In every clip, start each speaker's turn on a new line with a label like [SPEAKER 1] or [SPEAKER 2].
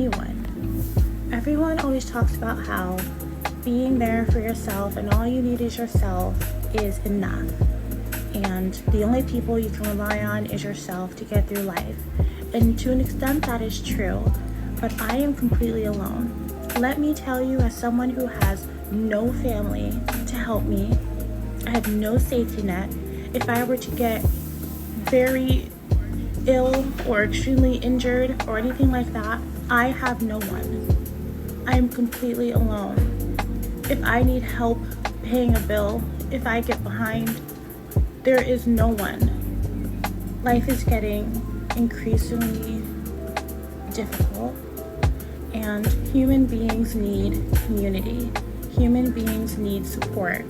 [SPEAKER 1] anyone. Everyone always talks about how being there for yourself and all you need is yourself is enough. And the only people you can rely on is yourself to get through life. And to an extent that is true, but I am completely alone. Let me tell you, as someone who has no family to help me, I have no safety net. If I were to get very ill or extremely injured or anything like that, I have no one. I am completely alone. If I need help paying a bill, if I get behind, there is no one. Life is getting increasingly difficult, and human beings need community. Human beings need support.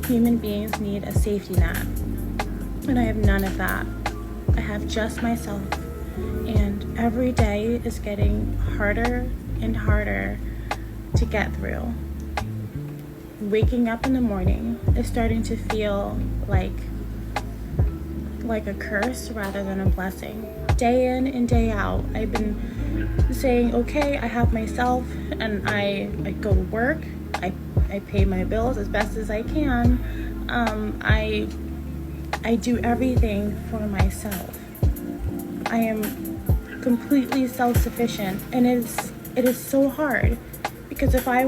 [SPEAKER 1] Human beings need a safety net. And I have none of that. I have just myself. And every day is getting harder and harder to get through. Waking up in the morning is starting to feel like a curse rather than a blessing. Day in and day out, I've been saying, okay, I have myself, and I go to work, I pay my bills as best as I can. I do everything for myself. I am completely self-sufficient, and it is so hard, because if I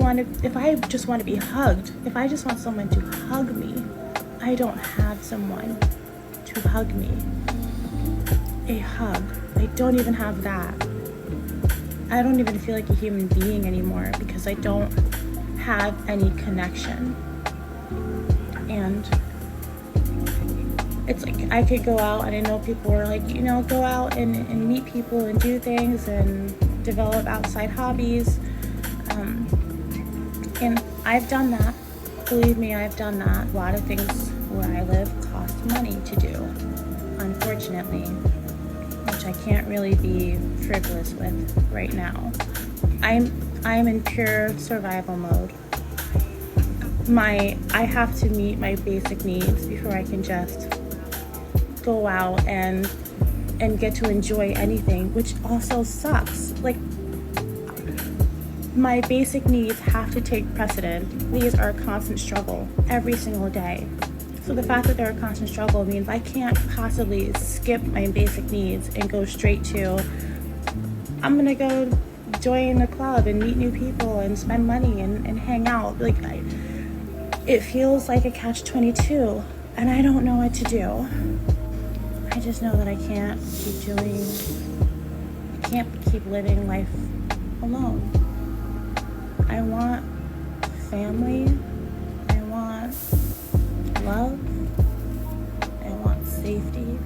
[SPEAKER 1] just want to be hugged, if I just want someone to hug me, I don't have someone to hug me. A hug, I don't even have that. I don't even feel like a human being anymore because I don't have any connection. And it's like I could go out, and I know people are like, go out and meet people and do things and develop outside hobbies. And I've done that. Believe me, I've done that. A lot of things where I live cost money to do, unfortunately, which I can't really be frivolous with right now. I'm in pure survival mode. I have to meet my basic needs before I can just go out and get to enjoy anything, which also sucks. Like, my basic needs have to take precedent. These are a constant struggle every single day. So the fact that they're a constant struggle means I can't possibly skip my basic needs and go straight to, I'm gonna go join a club and meet new people and spend money and hang out. Like, it feels like a catch-22, and I don't know what to do. I just know that I can't keep living life alone. I want family, I want love, I want safety,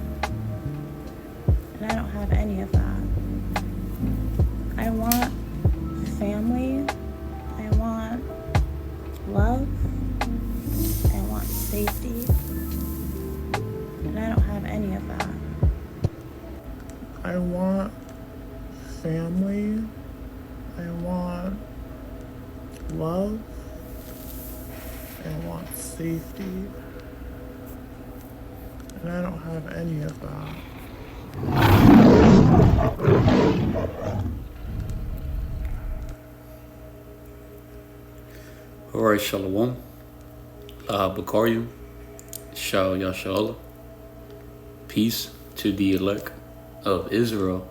[SPEAKER 1] and I don't have any of that. I want family, I want love, I want safety, and I don't have any of that.
[SPEAKER 2] I want family, I want love, I want safety, and I don't have any of that.
[SPEAKER 3] Alright, Shalom, AHBA, Shal Yashala. Peace to the elect of Israel,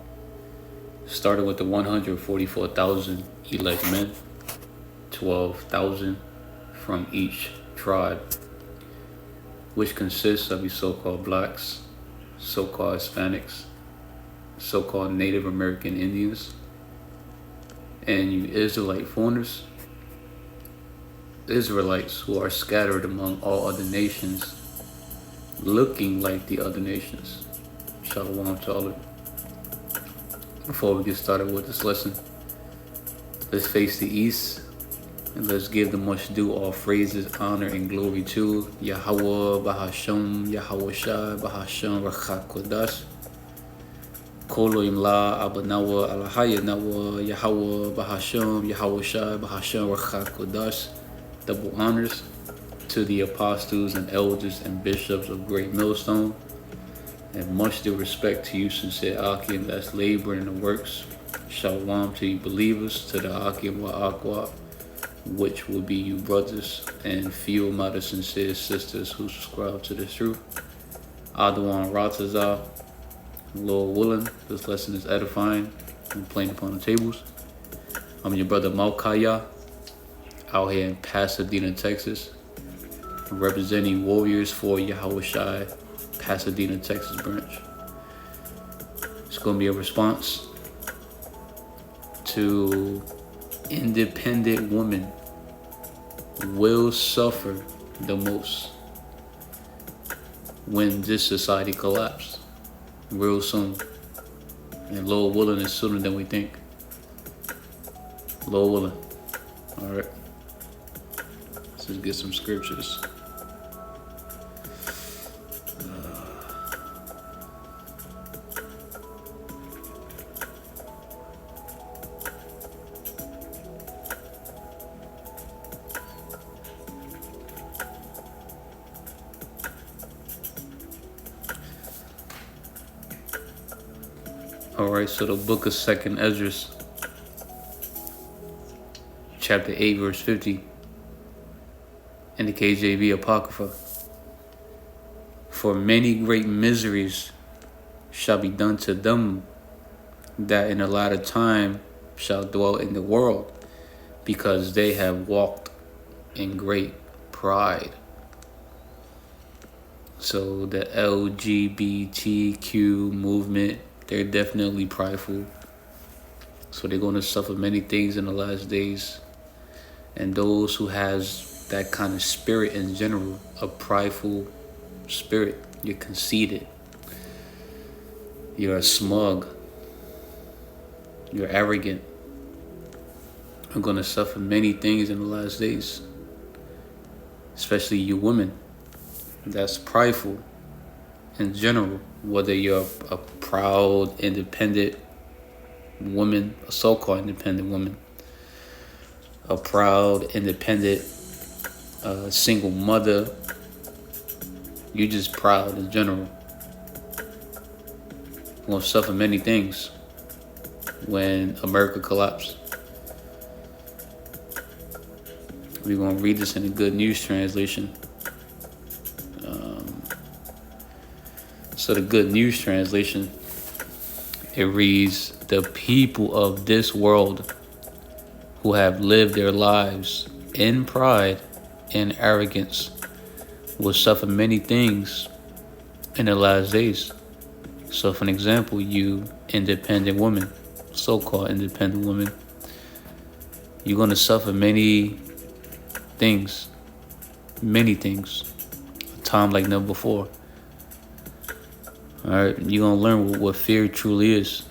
[SPEAKER 3] starting with the 144,000 elect men, 12,000 from each tribe, which consists of you so-called blacks, so-called Hispanics, so-called Native American Indians, and you Israelite foreigners, Israelites who are scattered among all other nations, looking like the other nations. Shalom to all of you. Before we get started with this lesson, let's face the east and let's give the much due all phrases, honor, and glory to YAHAWAH, BAHASHAM, YAHAWASHI, BAHASHAM, HAQADASH. Kolo imla Abba NAWA, ala HAYA NAWA, YAHAWAH, BAHASHAM, YAHAWASHI, BAHASHAM, HAQADASH. Double honors to the apostles and elders and bishops of Great Millstone, and much due respect to you, sincere Aki, and that's laboring in the works Shalom to you believers, to the YAHAWAH, which will be you brothers and few amount of sincere sisters who subscribe to this truth. Adawan Ratazah, Lord willing, this lesson is edifying and playing upon the tables. I'm your brother Malkaya, out here in Pasadena, Texas, representing warriors for YAHAWASHI, Pasadena, Texas branch. It's going to be a response to independent women will suffer the most when this society collapses real soon. And Lord willing is sooner than we think. Lord willing. Alright. Let's just get some scriptures. Alright, so the book of 2nd Ezra, chapter 8, verse 50, in the KJV Apocrypha. For many great miseries shall be done to them that in a latter time shall dwell in the world, because they have walked in great pride. So the LGBTQ movement, they're definitely prideful. So they're going to suffer many things in the last days. And those who has that kind of spirit in general, a prideful spirit, you're conceited, you're smug, you're arrogant, are going to suffer many things in the last days. Especially you women, that's prideful in general. Whether you're a proud, independent woman, a so-called independent woman, a proud, independent, single mother, you're just proud in general. You're going to suffer many things when America collapses. We're going to read this in the Good News Translation. So the Good News Translation, it reads, the people of this world who have lived their lives in pride and arrogance will suffer many things in the last days. So for an example, you independent woman, so-called independent woman, you're going to suffer many things, a time like never before. Alright, you're going to learn what fear truly is.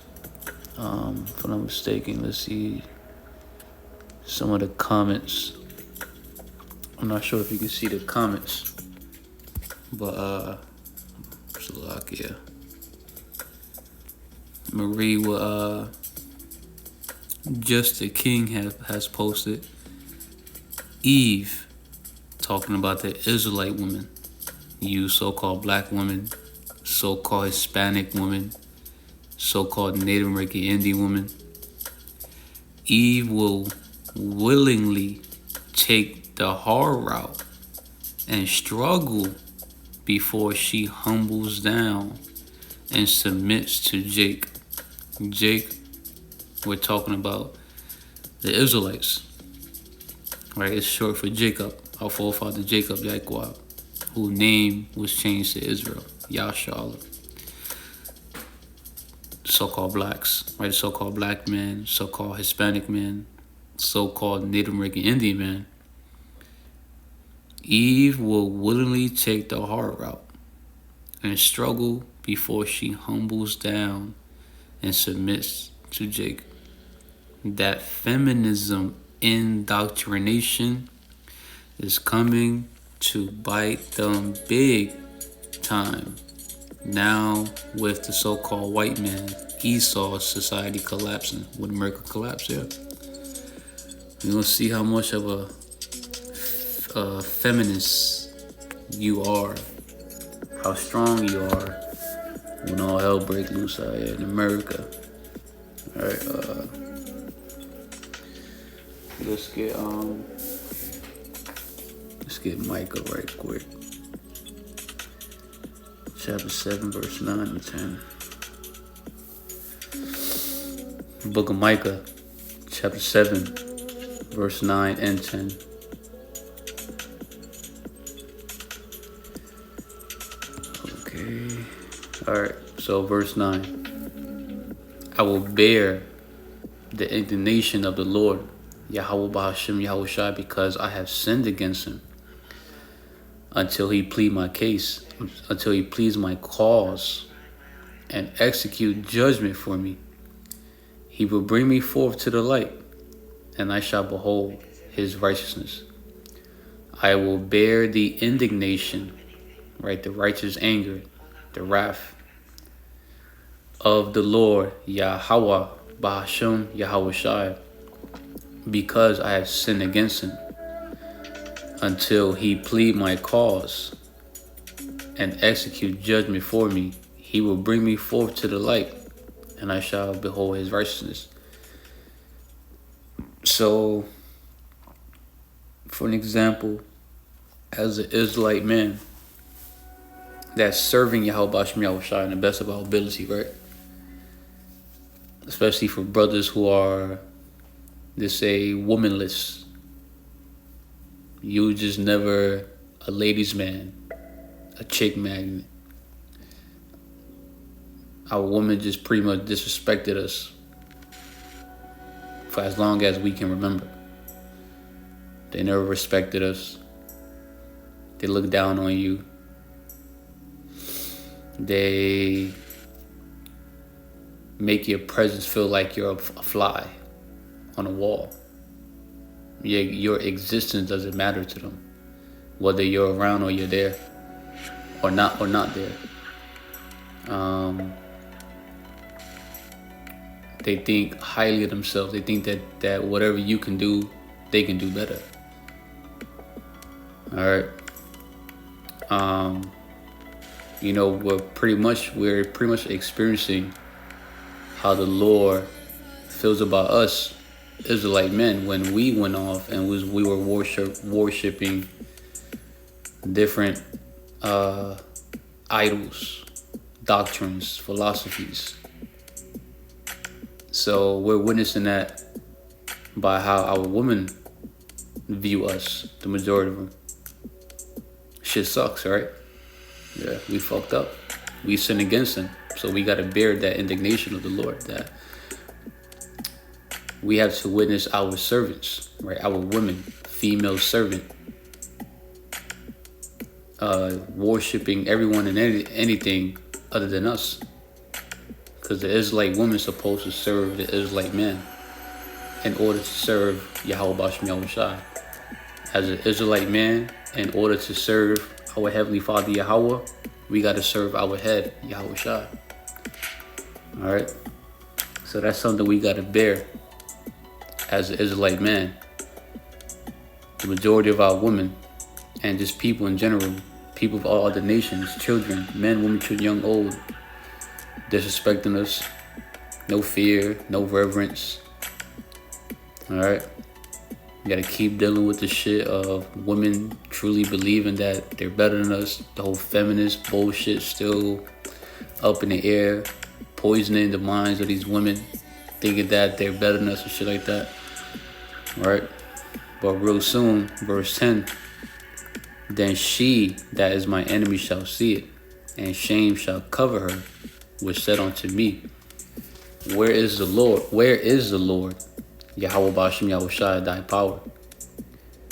[SPEAKER 3] If I'm not mistaken, let's see some of the comments. I'm not sure if you can see the comments, but Slovakia. Marie Just the King has posted Eve talking about the Israelite woman, you so-called black women, so-called Hispanic woman, so-called Native American Indian woman. Eve will willingly take the hard route and struggle before she humbles down and submits to Jake. Jake, we're talking about the Israelites, right? It's short for Jacob, our forefather Jacob, Yaquab, whose name was changed to Israel, Yashala. So-called blacks, right? So-called black men, so-called Hispanic men, so-called Native American Indian men. Eve will willingly take the hard route and struggle before she humbles down and submits to Jake. That feminism indoctrination is coming to bite them big time. Now with the so-called white man, Esau society collapsing, with America collapse, yeah. You're going to see how much of a feminist you are, how strong you are when all hell breaks loose out here in America. Alright, let's get Micah right quick. Chapter 7, verse 9 and 10. Book of Micah, chapter 7, verse 9 and 10. Okay. Alright, so verse 9. I will bear the indignation of the Lord, YAHAWAH BAHASHAM YAHWASHI, because I have sinned against him, until he plead my case, until he pleads my cause, and execute judgment for me. He will bring me forth to the light, and I shall behold his righteousness. I will bear the indignation, right, the righteous anger, the wrath of the Lord, YAHAWAH BAHASHAM YAHWASHI, because I have sinned against him, until he plead my cause and execute judgment for me. He will bring me forth to the light, and I shall behold his righteousness. So, for an example, as an Israelite man that's serving YAHWASHI in the best of our ability, right? Especially for brothers who are, let's say, womanless. You just never a ladies' man, a chick magnet. Our women just pretty much disrespected us for as long as we can remember. They never respected us. They look down on you. They make your presence feel like you're a fly on a wall. Your existence doesn't matter to them, whether you're around or you're there, or not there. They think highly of themselves. They think that whatever you can do, they can do better. All right. You know, we're pretty much experiencing how the Lord feels about us Israelite men when we went off and we were worshiping different idols, doctrines, philosophies. So we're witnessing that by how our women view us, the majority of them. Shit sucks, right? Yeah, we fucked up. We sinned against him. So we got to bear that indignation of the Lord, that we have to witness our servants, right? Our women, female servant, worshiping everyone and anything other than us. Because the Israelite woman is supposed to serve the Israelite man in order to serve YAHWASHI. As an Israelite man, in order to serve our Heavenly Father Yahweh, we got to serve our head, Yahawashi. All right? So that's something we got to bear as an Israelite man. The majority of our women, and just people in general, people of all other nations, children, men, women, children, young, old, disrespecting us, no fear, no reverence. All right? We gotta keep dealing with the shit of women truly believing that they're better than us. The whole feminist bullshit still up in the air, poisoning the minds of these women, thinking that they're better than us and shit like that. All right? But real soon, verse 10, then she that is my enemy shall see it, and shame shall cover her, which said unto me, where is the Lord? Where is the Lord? YAHWAH BAHASHAM YAHWASHI, thy power.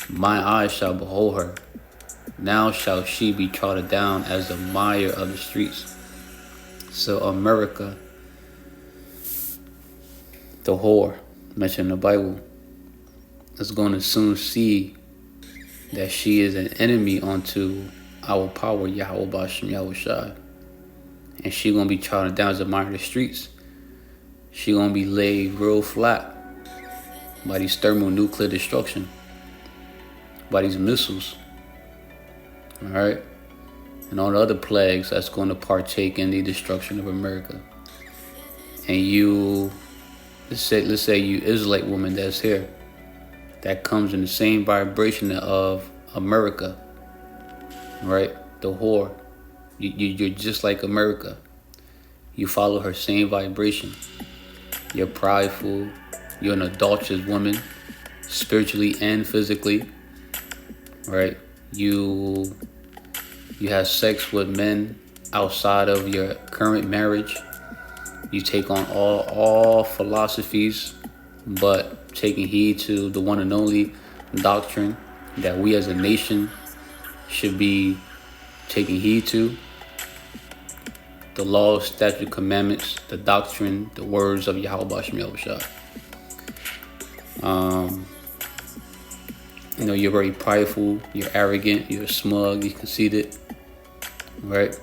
[SPEAKER 3] My eyes shall behold her. Now shall she be trodden down as the mire of the streets. So America, the whore mentioned in the Bible, is going to soon see that she is an enemy unto our power, YAHWAH BAHASHAM YAHWASHI. And she going to be trodden down as the mire of the streets. She going to be laid real flat by these thermonuclear destruction, by these missiles, all right, and all the other plagues that's going to partake in the destruction of America. And you let's say you Israelite woman that's here, that comes in the same vibration of America, right? The whore. You're just like America. You follow her same vibration. You're prideful. You're an adulterous woman, spiritually and physically, right? You have sex with men outside of your current marriage. You take on all philosophies, but taking heed to the one and only doctrine that we as a nation should be taking heed to. The laws, statute, commandments, the doctrine, the words of YAHAWASHI. You're very prideful, you're arrogant, you're smug, you're conceited, right?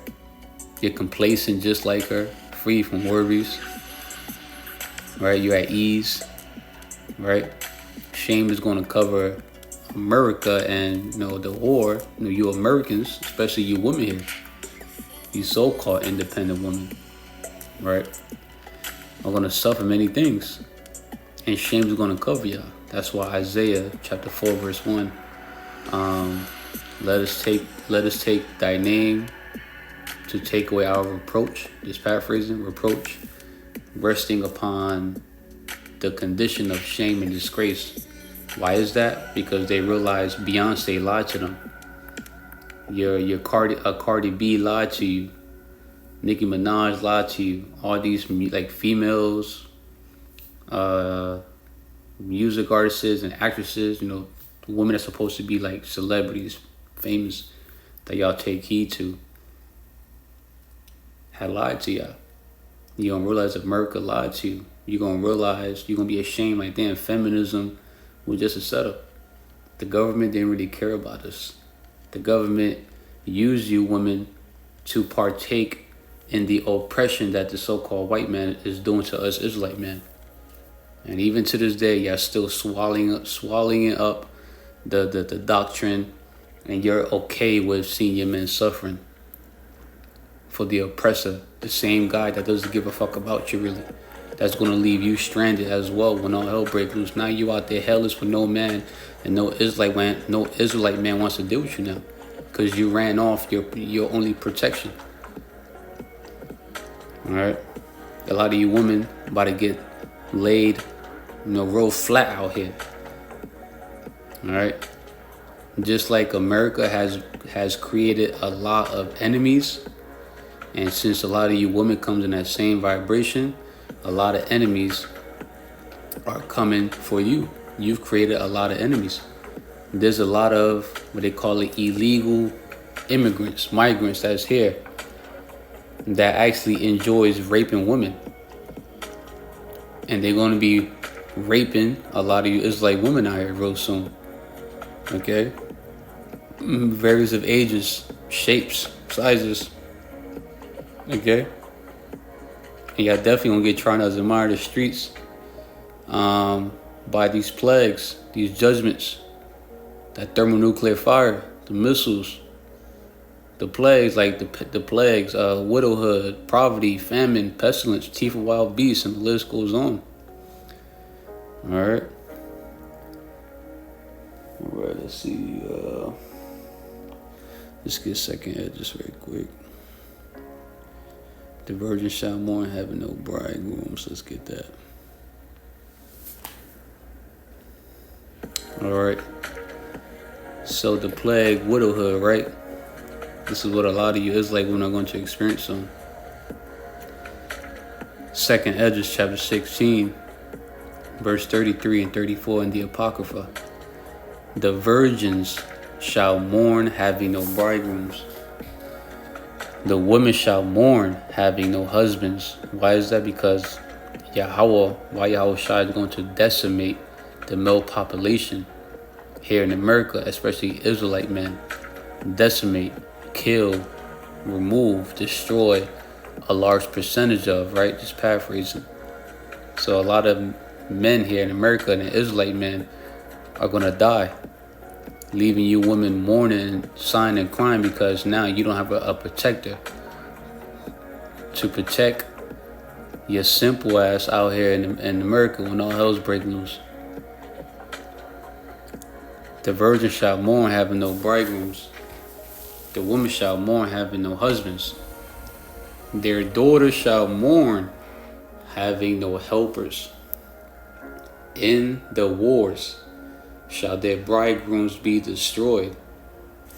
[SPEAKER 3] You're complacent just like her, free from worries, right? You're at ease, right? Shame is going to cover America and, the whore, you Americans, especially you women here, you so-called independent women, right, are going to suffer many things, and shame is going to cover y'all. That's why Isaiah chapter 4 verse 1, let us take thy name to take away our reproach. Just paraphrasing, reproach, resting upon the condition of shame and disgrace. Why is that? Because they realize Beyonce lied to them. Your Cardi B lied to you. Nicki Minaj lied to you. All these females, music artists and actresses, the women that's supposed to be like celebrities, famous, that y'all take heed to, had lied to y'all. You're gonna realize America lied to you. You're gonna realize, you're gonna be ashamed, like, damn, feminism was just a setup. The government didn't really care about us. The government used you women to partake in the oppression that the so-called white man is doing to us Israelite men. And even to this day, y'all still swallowing up the doctrine, and you're okay with seeing your men suffering for the oppressor, the same guy that doesn't give a fuck about you, really. That's going to leave you stranded as well when all hell breaks loose. Now you out there helpless with no man, and no Israelite man wants to deal with you now, because you ran off your only protection. All right, a lot of you women about to get laid, real flat out here. All right, just like America has created a lot of enemies, and since a lot of you women comes in that same vibration, a lot of enemies are coming for you. You've created a lot of enemies. There's a lot of what they call it illegal immigrants, migrants that's here, that actually enjoys raping women. And they're going to be raping a lot of you Israelite women out here real soon. Okay? Various of ages, shapes, sizes. Okay? And y'all definitely going to get trying to admire the streets by these plagues, these judgments, that thermonuclear fire, the missiles, the plagues, like the plagues, widowhood, poverty, famine, pestilence, teeth of wild beasts, and the list goes on. All right. All right, let's see. Let's get second head just very quick. The virgin shall mourn, having no bridegrooms. Let's get that. All right. So the plague, widowhood, right? This is what a lot of you Israelite women are going to experience soon. Second Esdras chapter 16, verse 33 and 34 in the Apocrypha. The virgins shall mourn, having no bridegrooms. The women shall mourn, having no husbands. Why is that? Because YAHAWASHI is going to decimate the male population here in America, especially Israelite men. Decimate, kill, remove, destroy a large percentage of, right? Just paraphrasing. So a lot of men here in America and the Israelite men are going to die, leaving you women mourning, sighing, and crying because now you don't have a protector to protect Your simple ass out here in America when all hell's breaking loose. The virgin shall mourn having no bridegrooms. The woman shall mourn having no husbands. Their daughters shall mourn having no helpers. In the wars shall their bridegrooms be destroyed,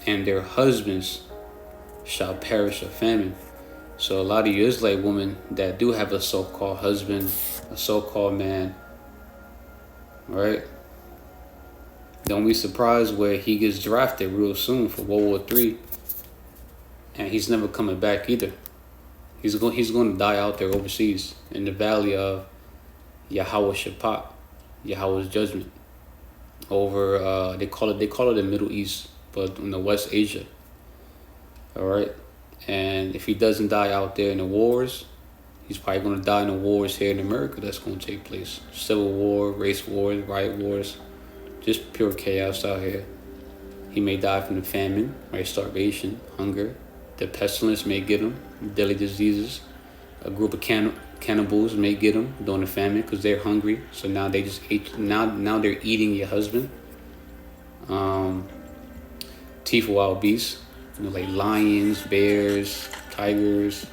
[SPEAKER 3] and their husbands shall perish of famine. So a lot of you Israelite women that do have a so-called husband, a so-called man, right? Don't be surprised where he gets drafted real soon for World War III, and he's never coming back either. He's going to die out there overseas in the valley of YAHAWASHI, Yahweh's judgment. Over they call it the Middle East, but in the West Asia. All right, and if he doesn't die out there in the wars, he's probably going to die in the wars here in America that's going to take place. Civil war, race wars, riot wars, just pure chaos out here. He may die from the famine, right? Starvation, hunger. The pestilence may get him, deadly diseases. A group of cannibals may get him during the famine because they're hungry. So now they just ate. Now they're eating your husband. Teeth of wild beasts, like lions, bears, tigers.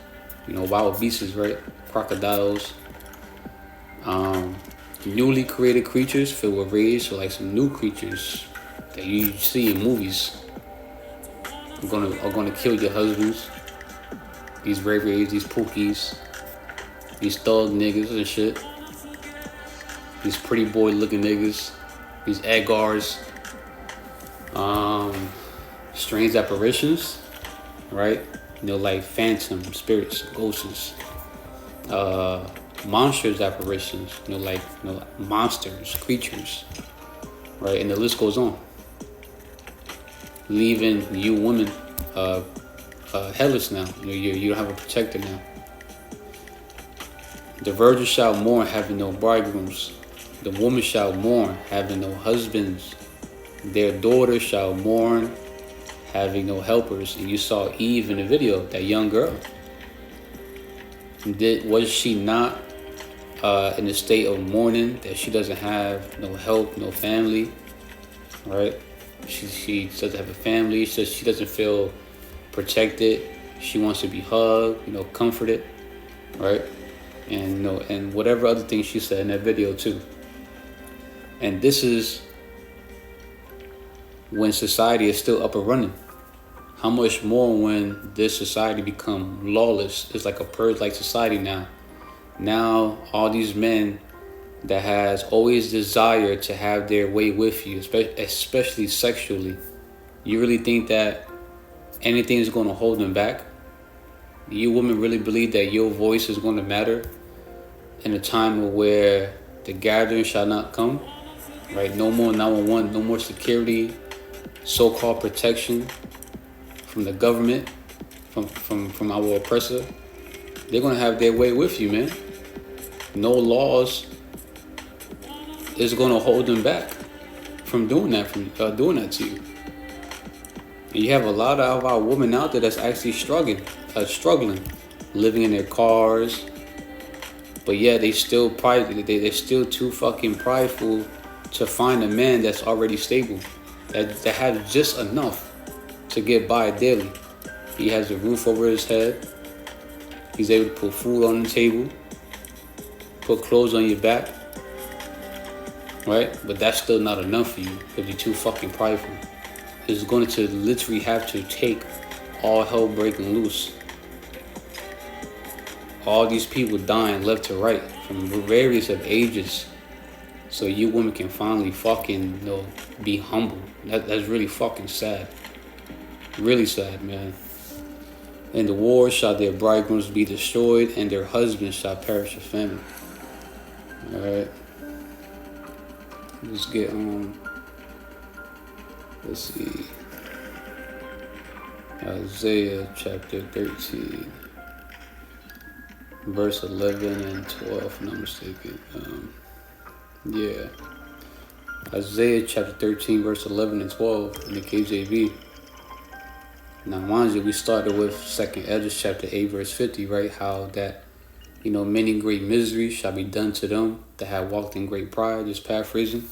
[SPEAKER 3] Wild beasts, right? Crocodiles. Newly created creatures filled with rage, so like some new creatures that you see in movies. Are gonna kill your husbands. These raves, these pookies, these thug niggas and shit. These pretty boy looking niggas, these Agars. Strange apparitions, right? Like phantom spirits, ghosts. Monsters apparitions, like monsters, creatures, right? And the list goes on. Leaving you women headless now. You don't have a protector now. The virgin shall mourn having no bridegrooms. The woman shall mourn having no husbands. Their daughters shall mourn having no helpers. And you saw Eve in the video, that young girl. Was she not in a state of mourning that she doesn't have no help, no family, right? She doesn't have a family, so she doesn't feel protected. She wants to be hugged, comforted, right? And and whatever other things she said in that video too. And this is when society is still up and running. How much more when this society become lawless? It's like a purge-like society now. Now all these men that has always desire to have their way with you, especially sexually, you really think that anything is going to hold them back? You women really believe that your voice is going to matter in a time where the gathering shall not come, right? No more 911, no more security, so-called protection from the government, from our oppressor. They're going to have their way with you, man. No laws is going to hold them back from doing that, to you. And you have a lot of our women out there that's actually struggling, living in their cars, but yeah, they're still too fucking prideful to find a man that's already stable, that has just enough to get by daily. He has a roof over his head. He's able to put food on the table, put clothes on your back, right? But that's still not enough for you because you're too fucking prideful. It's going to literally have to take all hell breaking loose. All these people dying left to right from various of ages, so you women can finally fucking be humble. That's really fucking sad. Really sad, man. In the war shall their bridegrooms be destroyed, and their husbands shall perish of famine. Alright. Let's get on. Let's see. Isaiah chapter 13. Verse 11 and 12, if I'm not mistaken. Yeah. Isaiah chapter 13, verse 11 and 12 in the KJV. Now, mind you, we started with 2nd Esdras chapter 8, verse 50, right? How that Many great miseries shall be done to them that have walked in great pride. Just paraphrasing,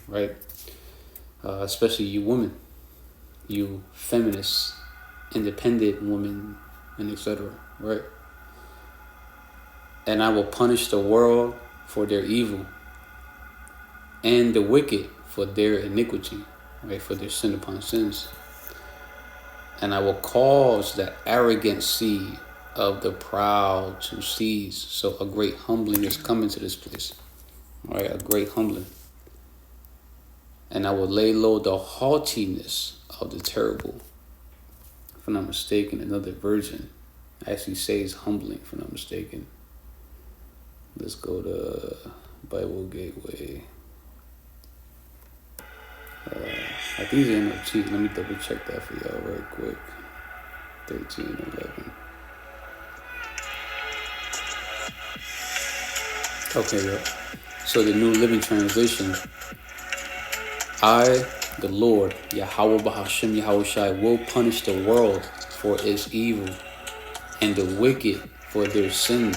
[SPEAKER 3] right? Especially you women, you feminists, independent women, and etc. Right? And I will punish the world for their evil, and the wicked for their iniquity, right? For their sin upon sins. And I will cause the arrogancy of the proud to cease. So a great humbling is coming to this place, right? A great humbling. And I will lay low the haughtiness of the terrible. If I'm not mistaken, another version actually says humbling, if I'm not mistaken. Let's go to Bible Gateway. I think it's NLT. Let me double check that for y'all right quick. 13:11. Okay, yeah. So the New Living Translation. I, the Lord, Yahawah BAHASHAM YAHAWASHI, will punish the world for its evil and the wicked for their sin.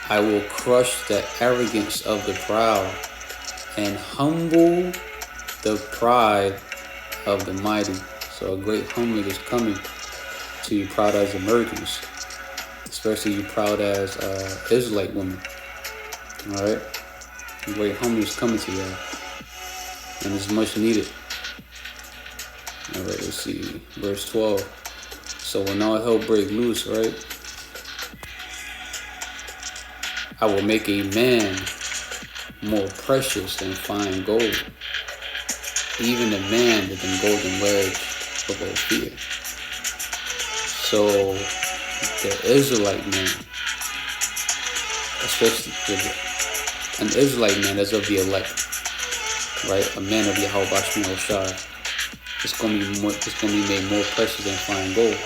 [SPEAKER 3] I will crush the arrogance of the proud and humble the pride of the mighty. So a great humbling is coming to you proud as Americans, especially you proud as Israelite women. All right, a great humbling is coming to you, and it's much needed. All right, let's see, verse 12. So when all hell break loose, right, I will make a man more precious than fine gold, even a man with a golden wedge of Ophir. So the Israelite man, especially an Israelite man that's of the elect, right? A man of Yahawah SHAR, it's going to be made more precious than fine gold.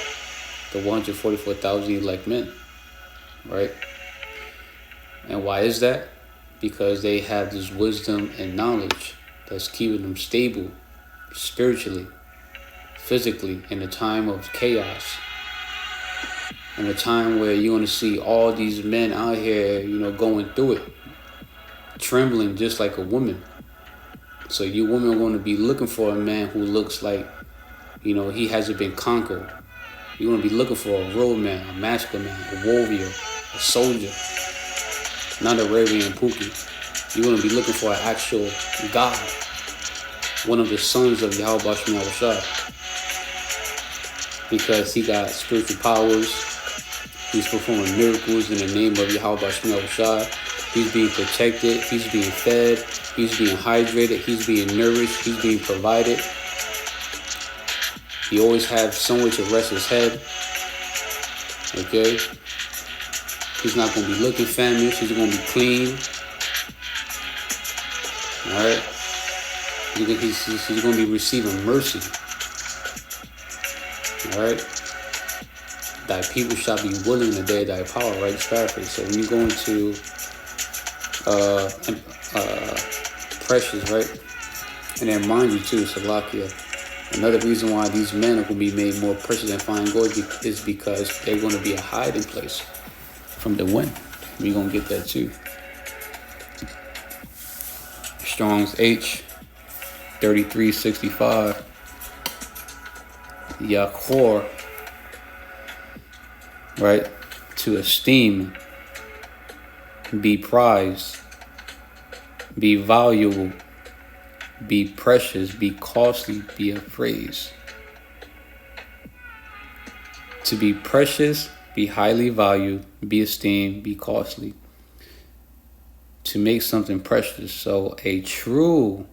[SPEAKER 3] The 144,000 elect men, right? And why is that? Because they have this wisdom and knowledge that's keeping them stable spiritually, physically, in a time of chaos, in a time where you're going to see all these men out here, going through it, trembling just like a woman. So you women are going to be looking for a man who looks like, he hasn't been conquered. You're going to be looking for a real man, a masculine man, a warrior, a soldier, not a Arabian Pookie. You're going to be looking for an actual God, one of the sons of Yahawah SHAR, because he got spiritual powers. He's performing miracles in the name of Yahawah SHAR. He's being protected. He's being fed. He's being hydrated. He's being nourished. He's being provided. He always has somewhere to rest his head. Okay? He's not going to be looking famished. He's going to be clean. Alright? He's going to be receiving mercy. Alright? Thy people shall be willing in the day of thy power, right? It's paraphrase. So when you go into precious, right? And then mind you too, Salakia, another reason why these men are going to be made more precious than fine gold is because they're going to be a hiding place from the wind. We're going to get that too. Strong's H 3365. Yakhor, right? To esteem, be prized, be valuable, be precious, be costly, be appraised. To be precious, be highly valued, be esteemed, be costly. To make something precious. So a true,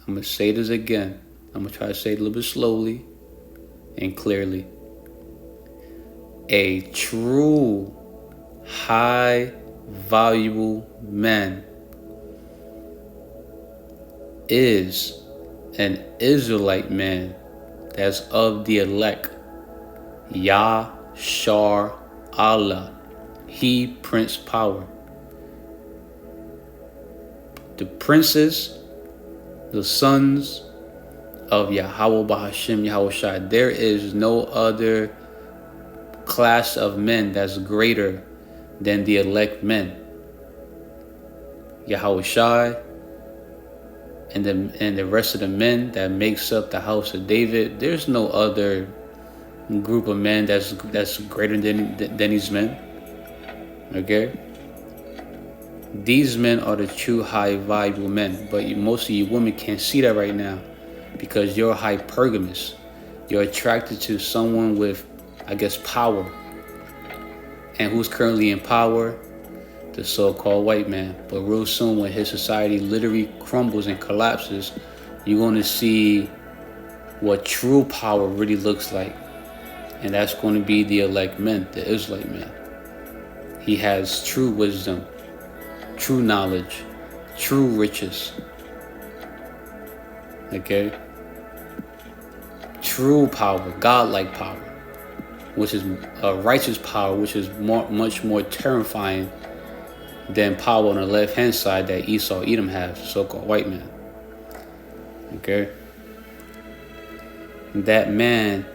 [SPEAKER 3] I'm going to say this again. I'm going to try to say it a little bit slowly and clearly. A true, high, valuable man is an Israelite man that's of the elect. SHAR Allah, He Prince Power. The princes, the sons of Yahawah BAHASHAM YAHAWASHI. There is no other class of men that's greater than the elect men. YAHAWASHI and the rest of the men that makes up the house of David, there's no other group of men that's greater than these men. Okay? These men are the true high valuable men, but most of you women can't see that right now because you're hypergamous. You're attracted to someone with, I guess, power. And who's currently in power? The so-called white man. But real soon, when his society literally crumbles and collapses, you're going to see what true power really looks like. And that's going to be the elect men, the Israelite man. He has true wisdom, true knowledge, true riches. Okay? True power, godlike power, which is a righteous power, which is much more terrifying than power on the left-hand side that Esau, Edom has, the so-called white man. Okay? That man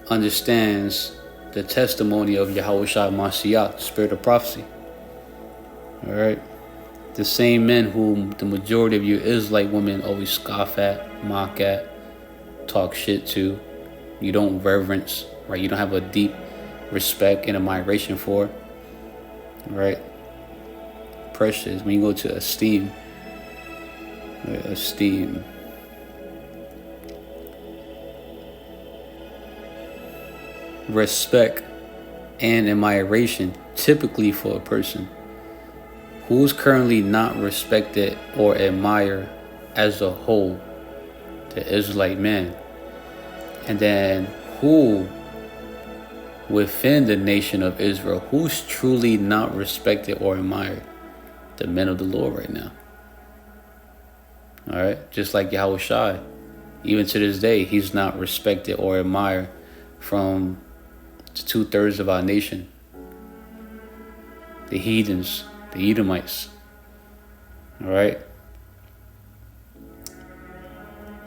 [SPEAKER 3] understands the testimony of YAHAWASHI Mashiach, the spirit of prophecy. Alright? The same men whom the majority of you Israelite women always scoff at, mock at, talk shit to. You don't reverence, right? You don't have a deep respect and admiration for. Right? Precious. When you go to esteem, respect and admiration typically for a person who's currently not respected or admired as a whole, the Israelite man. And then who within the nation of Israel, who's truly not respected or admired? The men of the Lord right now. All right, just like YAHAWASHI, even to this day, he's not respected or admired from 2/3 of our nation. The heathens, the Edomites. All right.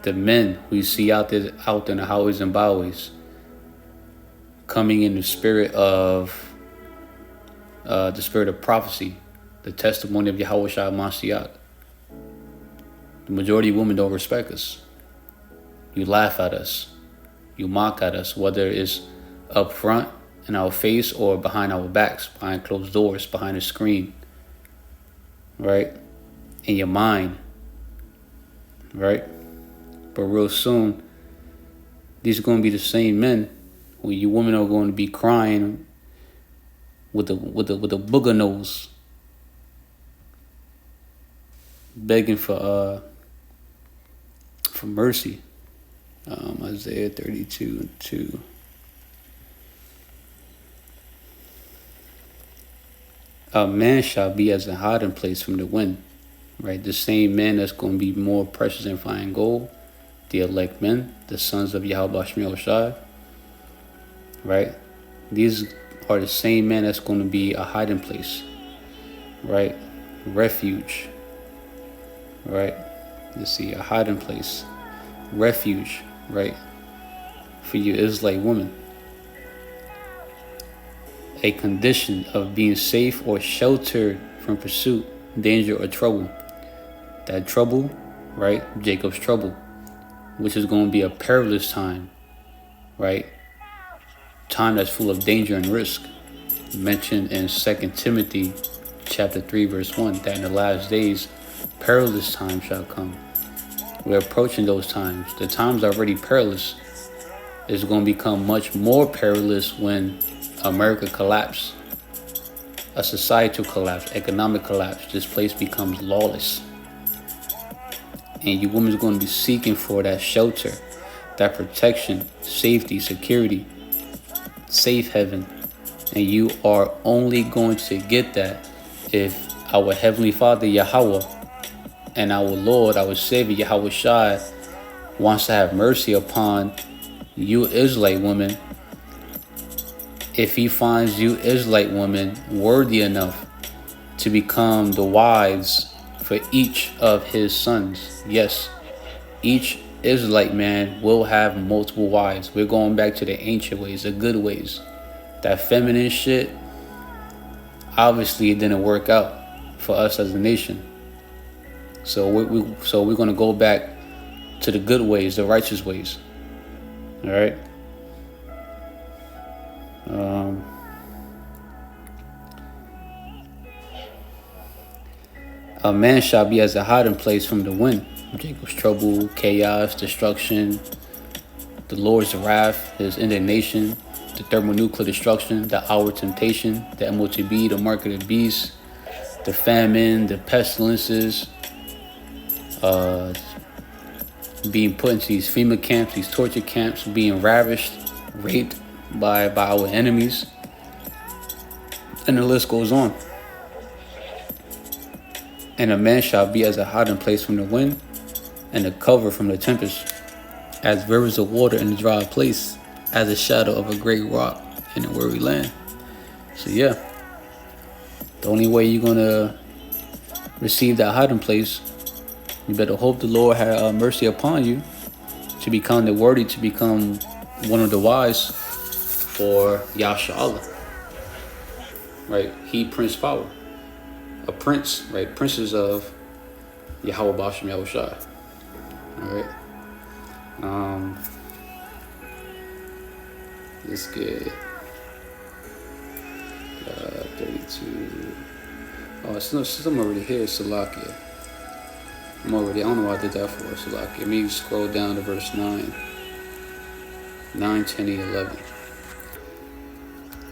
[SPEAKER 3] The men who you see out there in the highways and byways, coming in the spirit of prophecy, the testimony of YAHAWASHI Mashiach. The majority of women don't respect us. You laugh at us. You mock at us, whether it's up front in our face or behind our backs, behind closed doors, behind a screen. Right? In your mind. Right? But real soon, these are going to be the same men who you women are going to be crying with a booger nose, begging for mercy. Isaiah 32:2. A man shall be as a hiding place from the wind. Right? The same man that's going to be more precious than fine gold. The elect men, the sons of Yahweh. Right? These are the same men that's going to be a hiding place. Right? Refuge. Right? Let's see, a hiding place. Refuge. Right? For you Israelite women. A condition of being safe or sheltered from pursuit, danger, or trouble. That trouble, right? Jacob's trouble, which is going to be a perilous time, right? Time that's full of danger and risk. Mentioned in 2 Timothy chapter 3, verse 1, that in the last days, perilous times shall come. We're approaching those times. The times are already perilous. It's going to become much more perilous when America collapses, a societal collapse, economic collapse. This place becomes lawless. And you women are going to be seeking for that shelter, that protection, safety, security, safe haven. And you are only going to get that if our Heavenly Father, Yahweh, and our Lord, our Savior, YAHAWASHI, wants to have mercy upon you Israelite women. If he finds you Israelite women worthy enough to become the wives for each of his sons. Yes, each Israelite man will have multiple wives. We're going back to the ancient ways, the good ways. That feminine shit, obviously it didn't work out for us as a nation. So we're going to go back to the good ways, the righteous ways. All right. A man shall be as a hiding place from the wind. Jacob's trouble, chaos, destruction, the Lord's wrath, his indignation, the thermonuclear destruction, the hour temptation, the MOTB, the mark of the beast, the famine, the pestilences, being put into these FEMA camps, these torture camps, being ravished, raped by our enemies, and the list goes on. And a man shall be as a hiding place from the wind, and a cover from the tempest, as rivers of water in a dry place, as a shadow of a great rock in a weary land. So yeah, the only way you're gonna receive that hiding place, you better hope the Lord have mercy upon you to become the worthy, to become one of the wise for Yahshua. Right? He Prince Power. A prince, right? Princes of Yahawah BAHASHAM Yahushua. Alright. Let's get 32. Oh, since I'm already here, Salakia. I don't know why I did that for, Salakia. Let me scroll down to verse 9. 9, 10, and 11.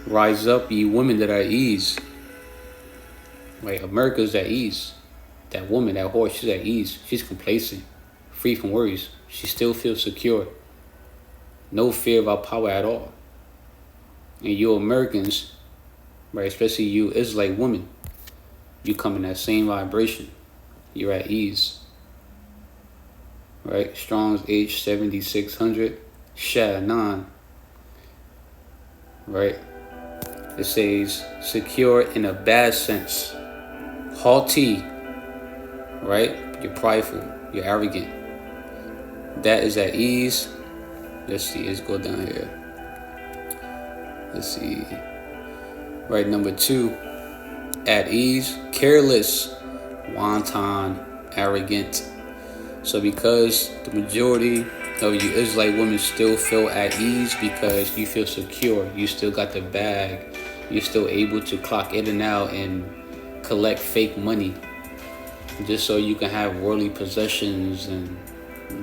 [SPEAKER 3] Rise up, ye women that are at ease. Right, America's at ease. That woman, that whore, she's at ease. She's complacent, free from worries. She still feels secure. No fear of our power at all. And you Americans, right, especially you Israelite women, you come in that same vibration. You're at ease. Right? Strong's H 7600, SHAR 9. Right? It says secure in a bad sense. Haughty. Right? You're prideful. You're arrogant. That is at ease. Let's see. Let's go down here. Let's see. Right, number 2. At ease. Careless. Wanton. Arrogant. So because the majority of you Israelite women still feel at ease because you feel secure, you still got the bag, you're still able to clock in and out and collect fake money just so you can have worldly possessions and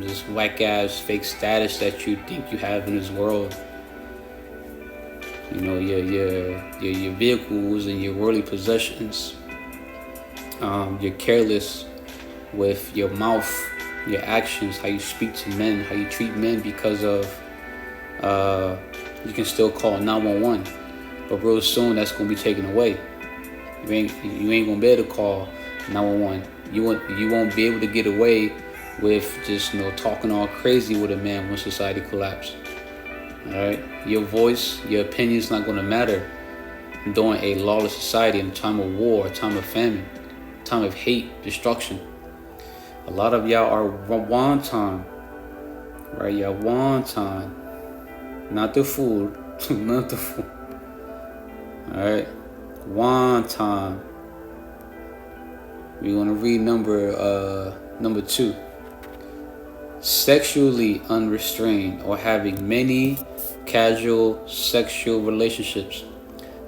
[SPEAKER 3] just whack ass fake status that you think you have in this world. You know, your vehicles and your worldly possessions. You're careless with your mouth, your actions, how you speak to men, how you treat men, because of you can still call 911, but real soon that's gonna be taken away. You ain't gonna be able to call 911. You won't be able to get away with just talking all crazy with a man when society collapses. All right, your voice, your opinion's not gonna matter during a lawless society, in a time of war, a time of famine, time of hate, destruction. A lot of y'all are wanton, right? Y'all wanton, not the food, not the food. All right, wanton. We're gonna read number 2. Sexually unrestrained, or having many casual sexual relationships,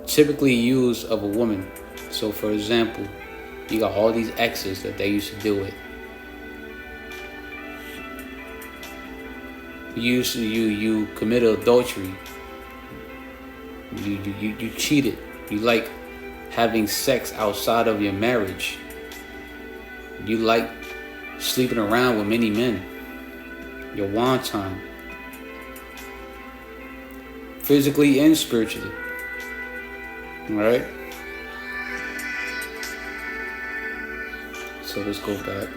[SPEAKER 3] typically used of a woman. So, for example, you got all these exes that they used to deal with. You committed adultery. You cheated. You like having sex outside of your marriage. You like sleeping around with many men. You're wanton, physically and spiritually. All right. So let's go back.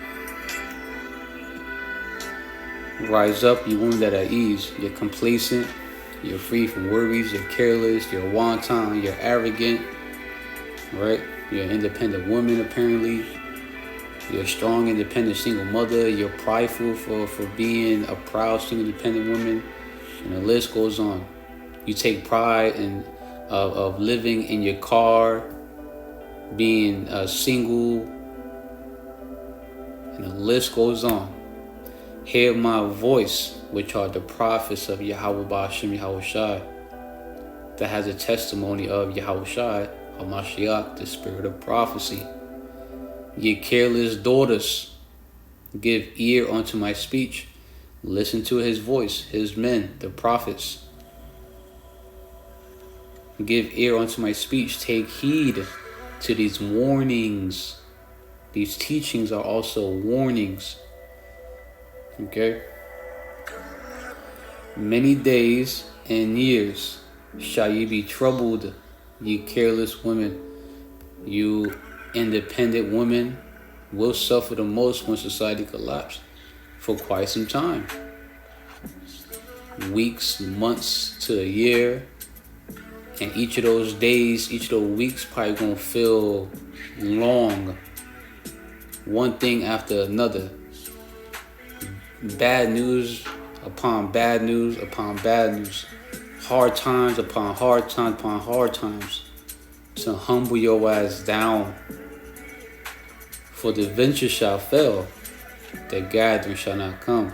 [SPEAKER 3] Rise up, you women that are at ease. You're complacent. You're free from worries. You're careless. You're wanton. You're arrogant. Right? You're an independent woman, apparently. You're a strong, independent single mother. You're prideful for being a proud, single, independent woman. And the list goes on. You take pride in of living in your car, being single, and the list goes on. Hear my voice, which are the prophets of Yahawah BAHASHAM YAHAWASHI, that has a testimony of YAHAWASHI, HaMashiach, the spirit of prophecy. Ye careless daughters, give ear unto my speech. Listen to his voice, his men, the prophets. Give ear unto my speech. Take heed to these warnings. These teachings are also warnings. Okay? Many days and years shall ye be troubled, ye careless women. You independent women will suffer the most when society collapses for quite some time. Weeks, months to a year. And each of those days, each of those weeks probably gonna feel long. One thing after another. Bad news upon bad news upon bad news. Hard times upon hard times upon hard times. To humble your ass down. For the venture shall fail, the gathering shall not come.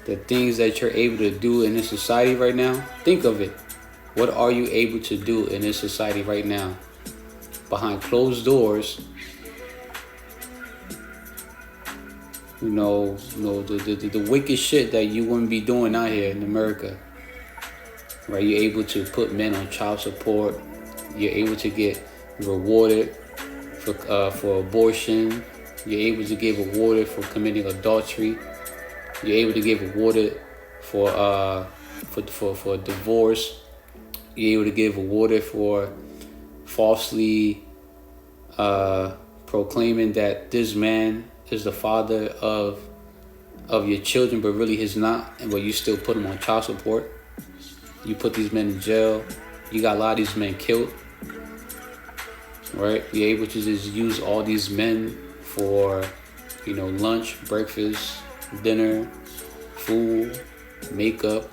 [SPEAKER 3] The things that you're able to do in this society right now, think of it. What are you able to do in this society right now? Behind closed doors, the wicked shit that you wouldn't be doing out here in America. Right? You're able to put men on child support. You're able to get rewarded for abortion. You're able to get rewarded for committing adultery. You're able to get rewarded for divorce. You're able to get rewarded for falsely proclaiming that this man is the father of your children, but really he's not, but you still put him on child support. You put these men in jail. You got a lot of these men killed. Right? You're able to just use all these men for, lunch, breakfast, dinner, food, makeup,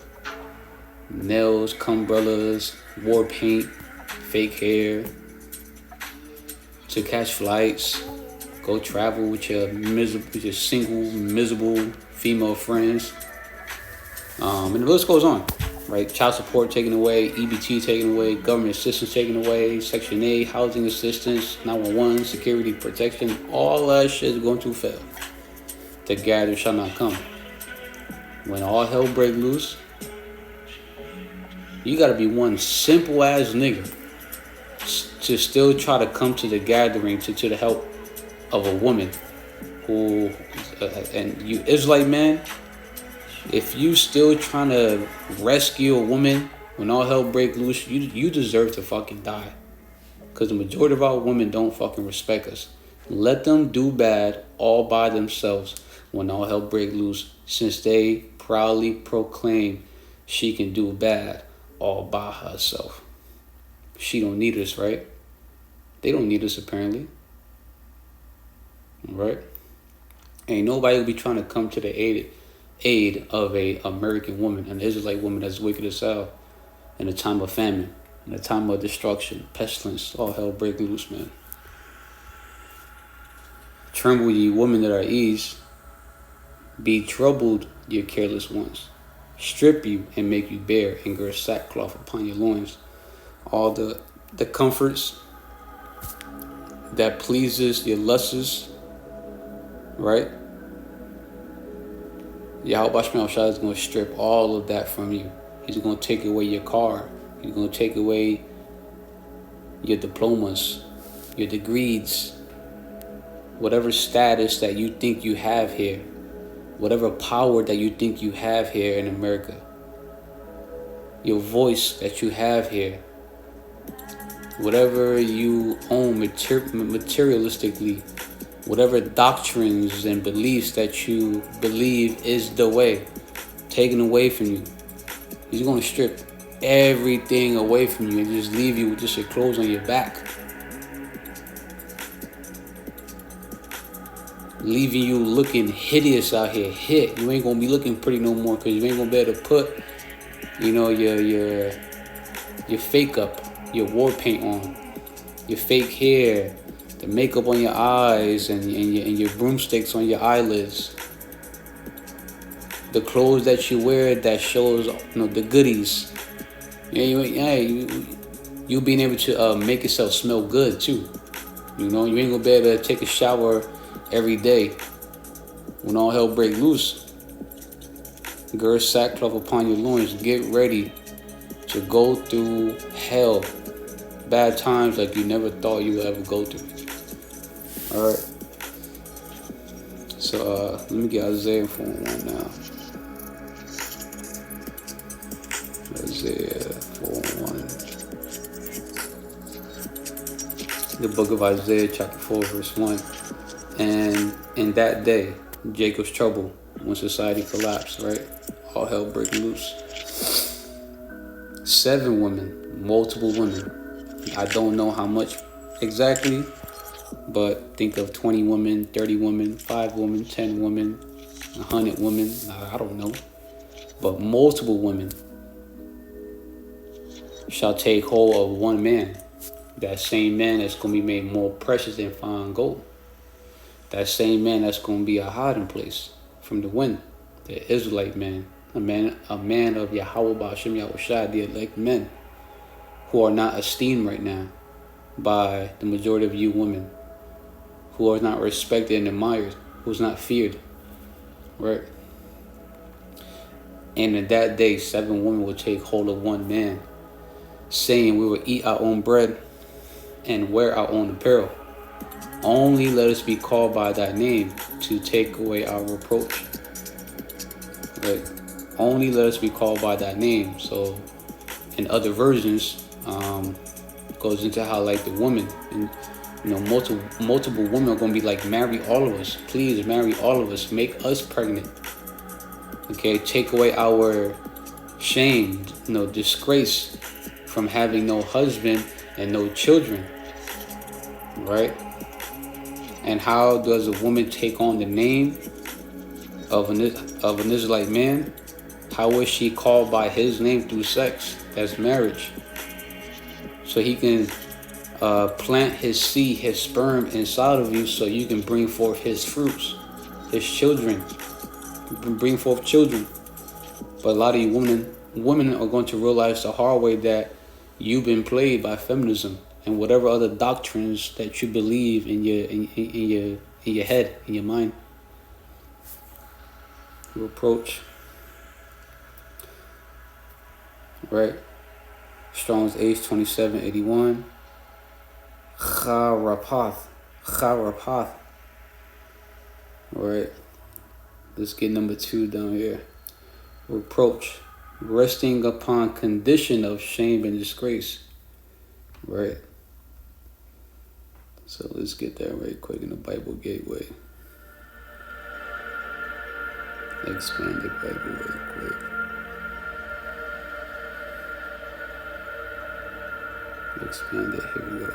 [SPEAKER 3] nails, umbrellas, war paint, fake hair, to catch flights, go travel with your single, miserable female friends. And the list goes on, right? Child support taken away, EBT taken away, government assistance taken away, Section 8, housing assistance, 911, security protection, all that shit is going to fail. The gathering shall not come. When all hell break loose, you gotta be one simple ass nigga to still try to come to the gathering to the help of a woman who, and you Israelite man, if you still trying to rescue a woman when all hell break loose, you deserve to fucking die. Because the majority of our women don't fucking respect us. Let them do bad all by themselves when all hell break loose, since they proudly proclaim she can do bad all by herself. She don't need us, right? They don't need us, apparently. Right? Ain't nobody will be trying to come to the aid of a American woman, an Israelite woman that's wicked as hell, in a time of famine, in a time of destruction, pestilence, all hell break loose, man. Tremble, ye women that are ease. Be troubled, ye careless ones. Strip you and make you bare, and gird sackcloth upon your loins. All the comforts that pleases your lusts, right? Yahawah HaShai is going to strip all of that from you. He's going to take away your car. He's going to take away your diplomas, your degrees, whatever status that you think you have here, whatever power that you think you have here in America, your voice that you have here, whatever you own materialistically, whatever doctrines and beliefs that you believe is the way, taken away from you. He's going to strip everything away from you and just leave you with just your clothes on your back. Leaving you looking hideous out here. You ain't going to be looking pretty no more, because you ain't going to be able to put, your fake up, your war paint on. your fake hair, the makeup on your eyes, and your broomsticks on your eyelids. The clothes that you wear that shows, the goodies. You being able to make yourself smell good too. You ain't gonna be able to take a shower every day when all hell break loose. Gird sackcloth upon your loins. Get ready to go through hell, bad times like you never thought you would ever go through. All right. So let me get Isaiah 4:1 now. Isaiah 4:1. The book of Isaiah, chapter 4, verse 1. And in that day, Jacob's trouble, when society collapsed, right? All hell breaking loose. 7 women, multiple women. I don't know how much exactly, but think of 20 women, 30 women, 5 women, 10 women, 100 women. I don't know. But multiple women shall take hold of one man. That same man that's going to be made more precious than fine gold. That same man that's going to be a hiding place from the wind. The Israelite man. A man of YAHAWAH BAHASHAM YAHWASHI, the elect men, who are not esteemed right now by the majority of you women, who are not respected and admired, who's not feared, right? And in that day, 7 women will take hold of one man, saying, we will eat our own bread and wear our own apparel. Only let us be called by thy name to take away our reproach. Right? Only let us be called by thy name. So in other versions, goes into how like the woman, and multiple women are going to be like, marry all of us. Please marry all of us. Make us pregnant. Okay, take away our shame, disgrace from having no husband and no children, right? And how does a woman take on the name of an Israelite man? How is she called by his name through sex? That's marriage. So he can plant his seed, his sperm inside of you, so you can bring forth his fruits, his children. Bring forth children. But a lot of you women are going to realize the hard way that you've been played by feminism and whatever other doctrines that you believe in your head, in your mind. Reproach. Right? Strong's H 2781. Charapath. Right? Let's get number 2 down here. Reproach. Resting upon condition of shame and disgrace. Right? So let's get that right quick in the Bible Gateway. Expand the Bible right quick. Expand it. Here we go.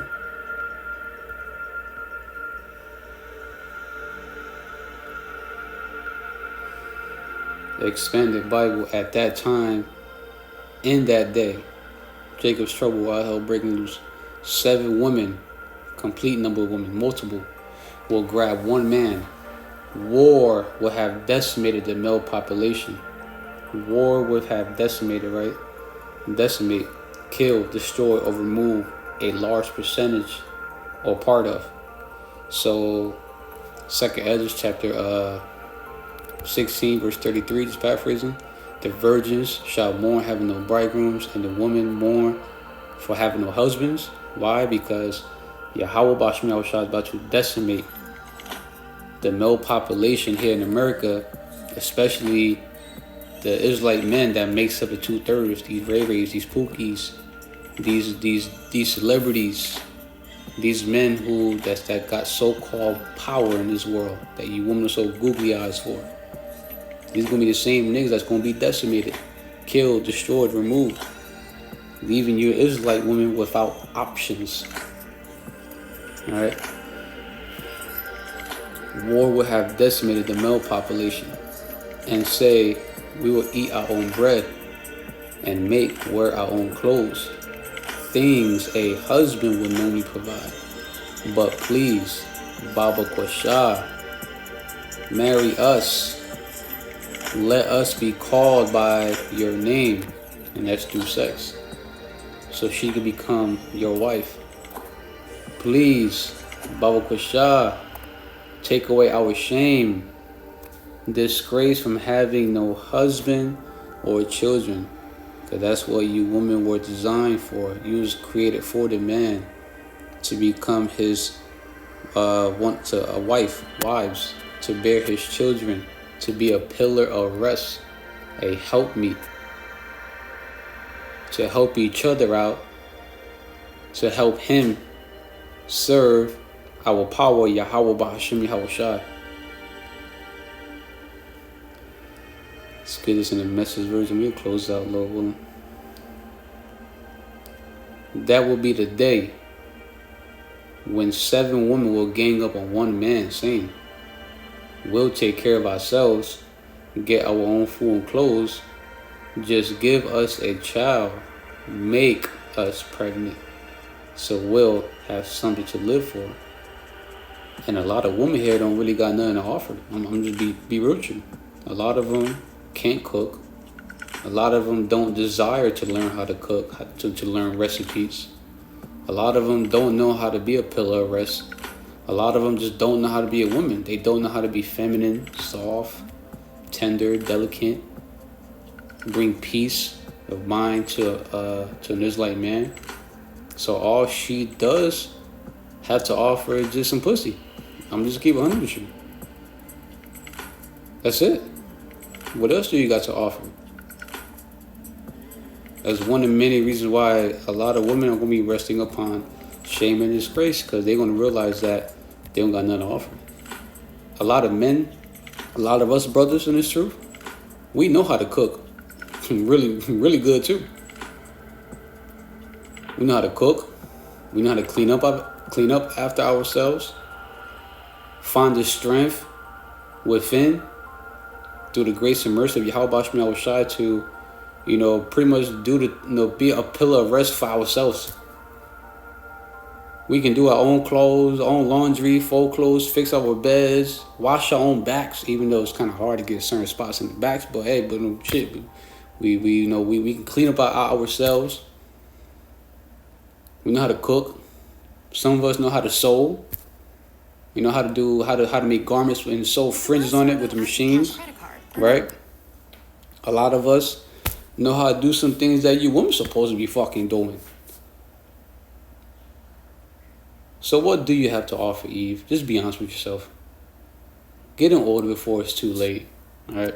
[SPEAKER 3] The expanded Bible at that time, in that day, Jacob's trouble, while hell breaking loose, 7 women, complete number of women, multiple, will grab one man. War will have decimated the male population. War would have decimated, right? Decimate, kill, destroy, or remove a large percentage or part of. So, 2nd Ezra chapter 16 verse 33, just paraphrasing. The virgins shall mourn having no bridegrooms, and the women mourn for having no husbands. Why? Because YAHAWAH BAHASHAM YAHWASHI is about to decimate the male population here in America, especially the Israelite men that makes up the 2/3, these Ray-Rays, these Pookies, these celebrities, these men who that got so-called power in this world that you women are so googly eyes for. These gonna be the same niggas that's gonna be decimated, killed, destroyed, removed, leaving you Israelite women without options. Alright? War would have decimated the male population, and say we will eat our own bread and wear our own clothes. things a husband would normally provide. But please, Baba Kwasha, marry us. Let us be called by your name, and that's through sex, so she can become your wife. Please, Baba Kwasha, take away our shame, disgrace from having no husband or children, because that's what you women were designed for. You was created for the man to become his wives, to bear his children, to be a pillar of rest, a helpmeet, to help each other out, to help him serve our power, Yahawah BAHASHAM YAHAWASHI. Let's get this in the Message version. We'll close out, Lord willing. That will be the day when 7 women will gang up on one man saying, we'll take care of ourselves, get our own food and clothes, just give us a child, make us pregnant, so we'll have something to live for. And a lot of women here don't really got nothing to offer. I'm just be real with you. A lot of them can't cook. A lot of them don't desire to learn how to cook, to learn recipes. A lot of them don't know how to be a pillar of rest. A lot of them just don't know how to be a woman. They don't know how to be feminine, soft, tender, delicate, bring peace of mind to an Israelite man. So all she does have to offer is just some pussy. I'm just keep 100 with you. That's it. What else do you got to offer? That's one of many reasons why a lot of women are going to be resting upon shame and disgrace, because they're going to realize that they don't got nothing to offer. A lot of men, a lot of us brothers in this truth, we know how to cook. really, really good too. We know how to cook. We know how to clean up after ourselves. Find the strength within through the grace and mercy of Yahawah BAHASHAM to, pretty much be a pillar of rest for ourselves. We can do our own clothes, our own laundry, fold clothes, fix our beds, wash our own backs, even though it's kind of hard to get certain spots in the backs. But hey, shit, we can clean up ourselves. We know how to cook. Some of us know how to sew. We know how to make garments and sew fringes on it with the machines, right? A lot of us know how to do some things that you women supposed to be fucking doing. So what do you have to offer, Eve? Just be honest with yourself. Get in order before it's too late. Alright?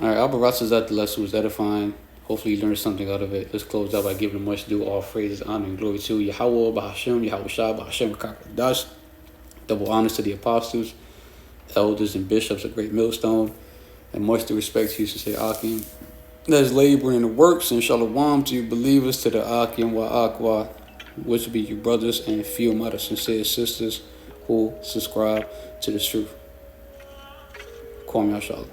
[SPEAKER 3] Alright, Albert says that the lesson was edifying. Hopefully you learned something out of it. Let's close out by giving much due, all phrases, honor, and glory to YAHAWAH, BAHASHAM, YAHAWASHI, BAHASHAM, HAQADASH. Double honors to the apostles, elders, and bishops of Great Millstone. And much due respect to you, Sincere Akim. There's labor in the works, and shalom to you believers, to the Akim wa Akwa, which will be you brothers and few of my sincere sisters who subscribe to the truth. Call me out, shalom.